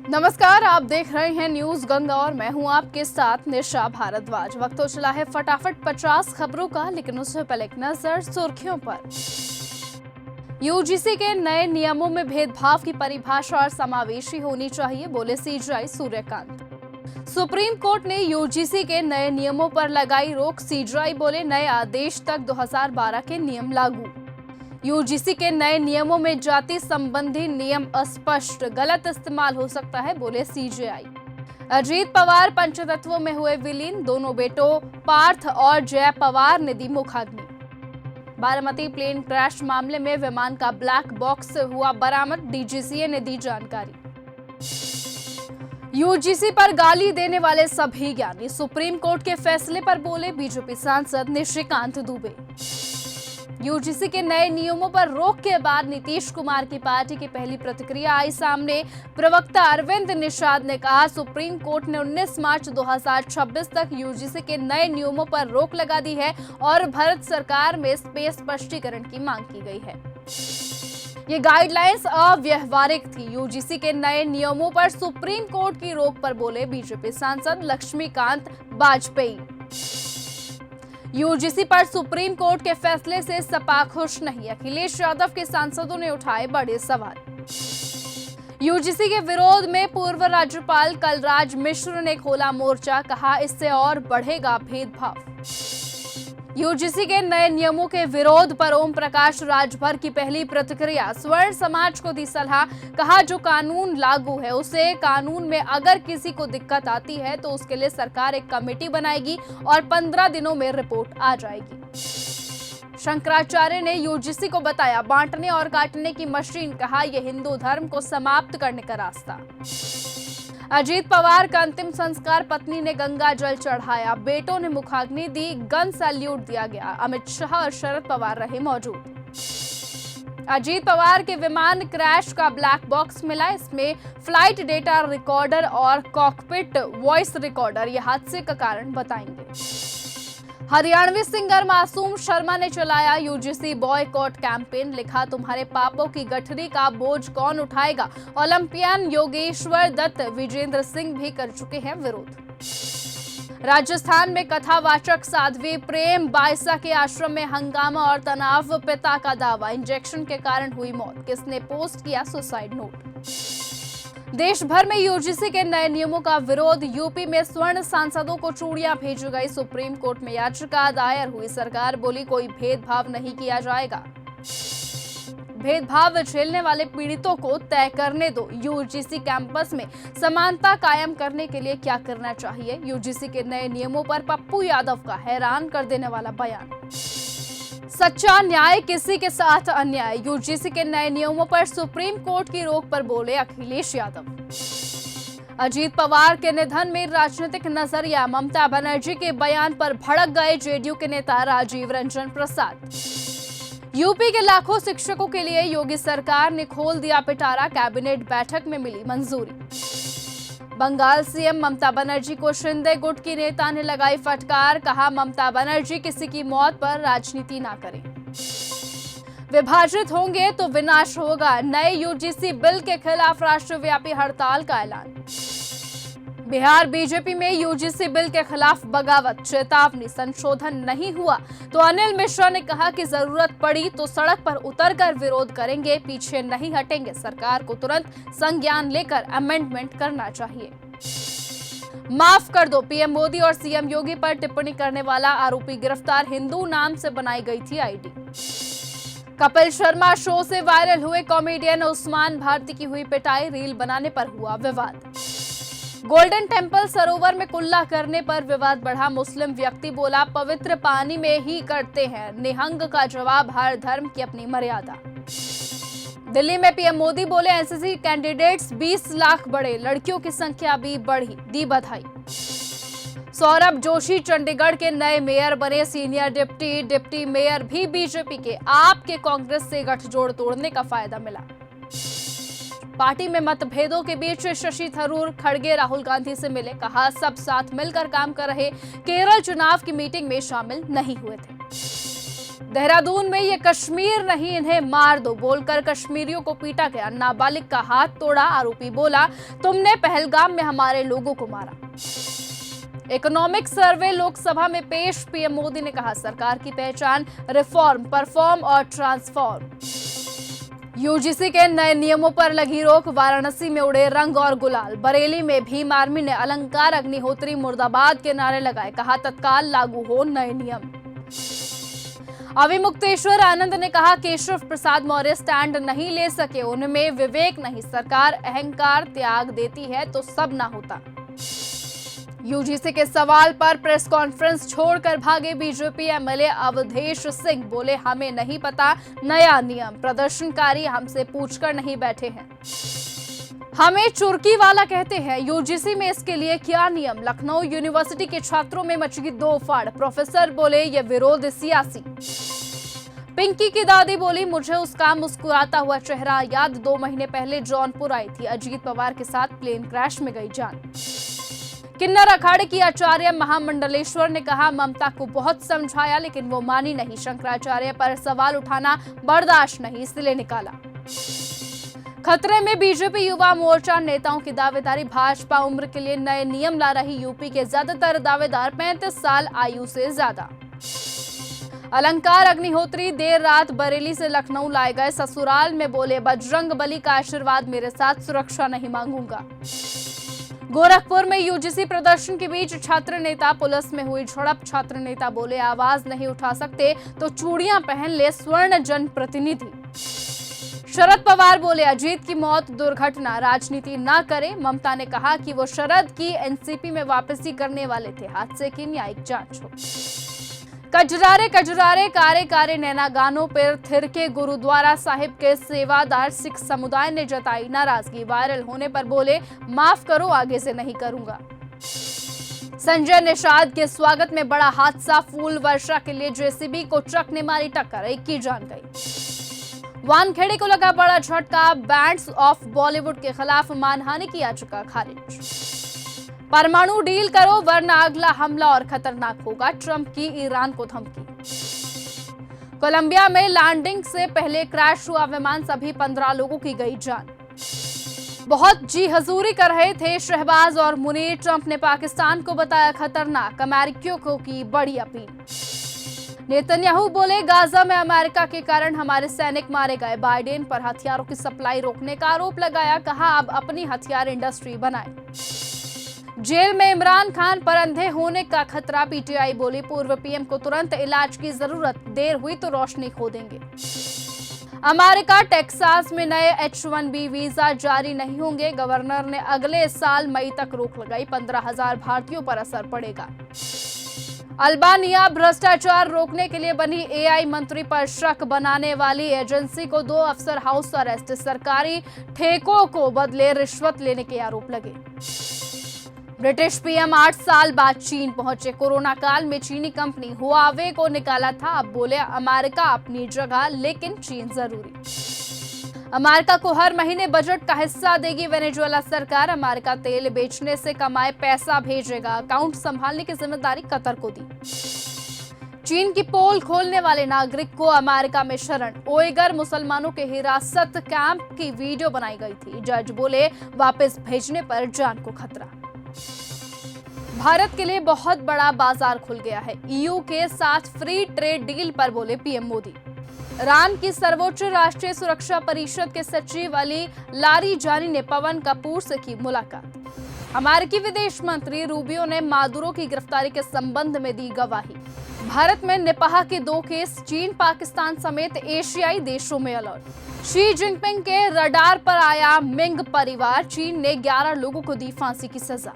नमस्कार, आप देख रहे हैं न्यूज गंगा और मैं हूं आपके साथ निशा भारद्वाज। वक्त तो चला है फटाफट 50 खबरों का, लेकिन उससे पहले एक नजर सुर्खियों पर। यूजीसी के नए नियमों में भेदभाव की परिभाषा और समावेशी होनी चाहिए, बोले सीजीआई सूर्यकांत। सुप्रीम कोर्ट ने यूजीसी के नए नियमों पर लगाई रोक, सीजीआई बोले नए आदेश तक 2012 के नियम लागू। यूजीसी के नए नियमों में जाति संबंधी नियम अस्पष्ट, गलत इस्तेमाल हो सकता है, बोले सीजेआई। अजीत पवार पंचतत्वों में हुए विलीन, दोनों बेटों पार्थ और जय पवार ने दी मुखाग्नि। बारामती प्लेन क्रैश मामले में विमान का ब्लैक बॉक्स हुआ बरामद, डीजीसीए ने दी जानकारी। यूजीसी पर गाली देने वाले सभी ज्ञानी, सुप्रीम कोर्ट के फैसले पर बोले बीजेपी सांसद निशिकांत दुबे। यूजीसी के नए नियमों पर रोक के बाद नीतीश कुमार की पार्टी की पहली प्रतिक्रिया आई सामने। प्रवक्ता अरविंद निषाद ने कहा, सुप्रीम कोर्ट ने 19 मार्च 2026 तक यूजीसी के नए नियमों पर रोक लगा दी है और भारत सरकार में स्पष्टीकरण की मांग की गई है। ये गाइडलाइंस अव्यवहारिक थी। यूजीसी के नए नियमों पर सुप्रीम कोर्ट की रोक पर बोले बीजेपी सांसद लक्ष्मीकांत वाजपेयी। यूजीसी पर सुप्रीम कोर्ट के फैसले से सपा खुश नहीं, अखिलेश यादव के सांसदों ने उठाए बड़े सवाल। यूजीसी के विरोध में पूर्व राज्यपाल कलराज मिश्र ने खोला मोर्चा, कहा इससे और बढ़ेगा भेदभाव। यूजीसी के नए नियमों के विरोध पर ओम प्रकाश राजभर की पहली प्रतिक्रिया, स्वर्ण समाज को दी सलाह, कहा जो कानून लागू है उसे कानून में अगर किसी को दिक्कत आती है तो उसके लिए सरकार एक कमेटी बनाएगी और 15 दिनों में रिपोर्ट आ जाएगी। शंकराचार्य ने यूजीसी को बताया बांटने और काटने की मशीन, कहा यह हिंदू धर्म को समाप्त करने का रास्ता। अजीत पवार का अंतिम संस्कार, पत्नी ने गंगा जल चढ़ाया, बेटों ने मुखाग्नि दी, गन सैल्यूट दिया गया। अमित शाह और शरद पवार रहे मौजूद। अजीत पवार के विमान क्रैश का ब्लैक बॉक्स मिला, इसमें फ्लाइट डेटा रिकॉर्डर और कॉकपिट वॉइस रिकॉर्डर ये हादसे का कारण बताएंगे। हरियाणवी सिंगर मासूम शर्मा ने चलाया यूजीसी बॉयकॉट कैंपेन, लिखा तुम्हारे पापों की गठरी का बोझ कौन उठाएगा। ओलंपियन योगेश्वर दत्त, विजेंद्र सिंह भी कर चुके हैं विरोध। राजस्थान में कथावाचक साध्वी प्रेम बाइसा के आश्रम में हंगामा और तनाव, पिता का दावा इंजेक्शन के कारण हुई मौत, किसने पोस्ट किया सुसाइड नोट। देश भर में यूजीसी के नए नियमों का विरोध, यूपी में स्वर्ण सांसदों को चूड़ियां भेजी गई, सुप्रीम कोर्ट में याचिका दायर हुई, सरकार बोली कोई भेदभाव नहीं किया जाएगा। भेदभाव झेलने वाले पीड़ितों को तय करने दो, यूजीसी कैंपस में समानता कायम करने के लिए क्या करना चाहिए। यूजीसी के नए नियमों पर पप्पू यादव का हैरान कर देने वाला बयान, सच्चा न्याय किसी के साथ अन्याय। यूजीसी के नए नियमों पर सुप्रीम कोर्ट की रोक पर बोले अखिलेश यादव। अजीत पवार के निधन में राजनीतिक नजरिया, ममता बनर्जी के बयान पर भड़क गए जेडीयू के नेता राजीव रंजन प्रसाद। यूपी के लाखों शिक्षकों के लिए योगी सरकार ने खोल दिया पिटारा, कैबिनेट बैठक में मिली मंजूरी। बंगाल सीएम ममता बनर्जी को शिंदे गुट की नेता ने लगाई फटकार, कहा ममता बनर्जी किसी की मौत पर राजनीति ना करें, विभाजित होंगे तो विनाश होगा। नए यूजीसी बिल के खिलाफ राष्ट्रव्यापी हड़ताल का ऐलान। बिहार बीजेपी में यूजीसी बिल के खिलाफ बगावत, चेतावनी, संशोधन नहीं हुआ तो अनिल मिश्रा ने कहा कि जरूरत पड़ी तो सड़क पर उतरकर विरोध करेंगे, पीछे नहीं हटेंगे, सरकार को तुरंत संज्ञान लेकर अमेंडमेंट करना चाहिए। माफ कर दो, पीएम मोदी और सीएम योगी पर टिप्पणी करने वाला आरोपी गिरफ्तार, हिंदू नाम से बनाई गई थी आईडी। कपिल शर्मा शो से वायरल हुए कॉमेडियन उस्मान भारती की हुई पिटाई, रील बनाने पर हुआ विवाद। गोल्डन टेम्पल सरोवर में कुल्ला करने पर विवाद बढ़ा, मुस्लिम व्यक्ति बोला पवित्र पानी में ही करते हैं, निहंग का जवाब हर धर्म की अपनी मर्यादा। दिल्ली में पीएम मोदी बोले एनसीसी कैंडिडेट्स 20 लाख बढ़े, लड़कियों की संख्या भी बढ़ी, दी बधाई। सौरभ जोशी चंडीगढ़ के नए मेयर बने, सीनियर डिप्टी मेयर भी बीजेपी के, आपके कांग्रेस से गठजोड़ तोड़ने का फायदा मिला। पार्टी में मतभेदों के बीच शशि थरूर खड़गे राहुल गांधी से मिले, कहा सब साथ मिलकर काम कर रहे, केरल चुनाव की मीटिंग में शामिल नहीं हुए थे। देहरादून में ये कश्मीर नहीं, इन्हें मार दो बोलकर कश्मीरियों को पीटा गया। नाबालिग का हाथ तोड़ा, आरोपी बोला तुमने पहलगाम में हमारे लोगों को मारा। इकोनॉमिक सर्वे लोकसभा में पेश, पीएम मोदी ने कहा सरकार की पहचान रिफॉर्म, परफॉर्म और ट्रांसफॉर्म। यूजीसी के नए नियमों पर लगी रोक, वाराणसी में उड़े रंग और गुलाल। बरेली में भीम आर्मी ने अलंकार अग्निहोत्री मुर्दाबाद के नारे लगाए, कहा तत्काल लागू हो नए नियम। अविमुक्तेश्वर आनंद ने कहा केशव प्रसाद मौर्य स्टैंड नहीं ले सके, उनमें विवेक नहीं, सरकार अहंकार त्याग देती है तो सब ना होता। यूजीसी के सवाल पर प्रेस कॉन्फ्रेंस छोड़कर भागे बीजेपी एमएलए अवधेश सिंह, बोले हमें नहीं पता नया नियम, प्रदर्शनकारी हमसे पूछकर नहीं बैठे हैं, हमें चुरकी वाला कहते हैं। यूजीसी में इसके लिए क्या नियम? लखनऊ यूनिवर्सिटी के छात्रों में मची दो फाड़, प्रोफेसर बोले ये विरोध सियासी। पिंकी की दादी बोली मुझे उसका मुस्कुराता हुआ चेहरा याद, 2 महीने पहले जौनपुर आई थी, अजीत पवार के साथ प्लेन क्रैश में गई जान। किन्नर अखाड़े की आचार्य महामंडलेश्वर ने कहा ममता को बहुत समझाया लेकिन वो मानी नहीं, शंकराचार्य पर सवाल उठाना बर्दाश्त नहीं, इसलिए निकाला। खतरे में बीजेपी युवा मोर्चा नेताओं की दावेदारी, भाजपा उम्र के लिए नए नियम ला रही, यूपी के ज्यादातर दावेदार 35 साल आयु से ज्यादा। अलंकार अग्निहोत्री देर रात बरेली से लखनऊ लाए गए, ससुराल में बोले बजरंग बली का आशीर्वाद मेरे साथ, सुरक्षा नहीं मांगूंगा। गोरखपुर में यूजीसी प्रदर्शन के बीच छात्र नेता पुलिस में हुई झड़प, छात्र नेता बोले आवाज नहीं उठा सकते तो चूड़ियां पहन ले स्वर्ण जनप्रतिनिधि। शरद पवार बोले अजीत की मौत दुर्घटना, राजनीति ना करे। ममता ने कहा कि वो शरद की एनसीपी में वापसी करने वाले थे, हादसे की न्यायिक जांच हो। कजरारे कजरारे कारे कारे नैना गानों पर थिरके गुरुद्वारा साहिब के सेवादार, सिख समुदाय ने जताई नाराजगी, वायरल होने पर बोले माफ करो आगे से नहीं करूंगा। संजय निषाद के स्वागत में बड़ा हादसा, फूल वर्षा के लिए जेसीबी को ट्रक ने मारी टक्कर, 1 की जान गई। वानखेड़े को लगा बड़ा झटका, बैंड्स ऑफ बॉलीवुड के खिलाफ मानहानि की याचिका खारिज। परमाणु डील करो वरना अगला हमला और खतरनाक होगा, ट्रंप की ईरान को धमकी। कोलंबिया में लैंडिंग से पहले क्रैश हुआ विमान, सभी 15 लोगों की गई जान। बहुत जी हजूरी कर रहे थे शहबाज और मुनीर, ट्रंप ने पाकिस्तान को बताया खतरनाक, अमेरिकियों को की बड़ी अपील। नेतन्याहू बोले गाजा में अमेरिका के कारण हमारे सैनिक मारे गए, बाइडेन पर हथियारों की सप्लाई रोकने का आरोप लगाया, कहा अब अपनी हथियार इंडस्ट्री बनाए। जेल में इमरान खान पर अंधे होने का खतरा, पीटीआई बोली पूर्व पीएम को तुरंत इलाज की जरूरत, देर हुई तो रोशनी खो देंगे। अमेरिका टेक्सास में नए H-1B वीजा जारी नहीं होंगे, गवर्नर ने अगले साल मई तक रोक लगाई, 15,000 भारतीयों पर असर पड़ेगा। अल्बानिया भ्रष्टाचार रोकने के लिए बनी एआई मंत्री पर शक बनाने वाली एजेंसी को 2 अफसर हाउस अरेस्ट, सरकारी ठेकों को बदले रिश्वत लेने के आरोप लगे। ब्रिटिश पीएम 8 साल बाद चीन पहुंचे, कोरोना काल में चीनी कंपनी हुआवे को निकाला था, अब बोले अमेरिका अपनी जगह लेकिन चीन जरूरी। अमेरिका को हर महीने बजट का हिस्सा देगी वेनेजुएला सरकार, अमेरिका तेल बेचने से कमाए पैसा भेजेगा, अकाउंट संभालने की जिम्मेदारी कतर को दी। चीन की पोल खोलने वाले नागरिक को अमेरिका में शरण, ओएगर मुसलमानों के हिरासत कैंप की वीडियो बनाई गई थी, जज बोले वापस भेजने पर जान को खतरा। भारत के लिए बहुत बड़ा बाजार खुल गया है, ईयू के साथ फ्री ट्रेड डील पर बोले पीएम मोदी। ईरान की सर्वोच्च राष्ट्रीय सुरक्षा परिषद के सचिव अली लारीजानी ने पवन कपूर से की मुलाकात। अमेरिकी विदेश मंत्री रूबियो ने मादुरो की गिरफ्तारी के संबंध में दी गवाही। भारत में निपाह के 2 केस, चीन पाकिस्तान समेत एशियाई देशों में अलर्ट। शी जिनपिंग के रडार पर आया मिंग परिवार, चीन ने 11 लोगों को दी फांसी की सजा।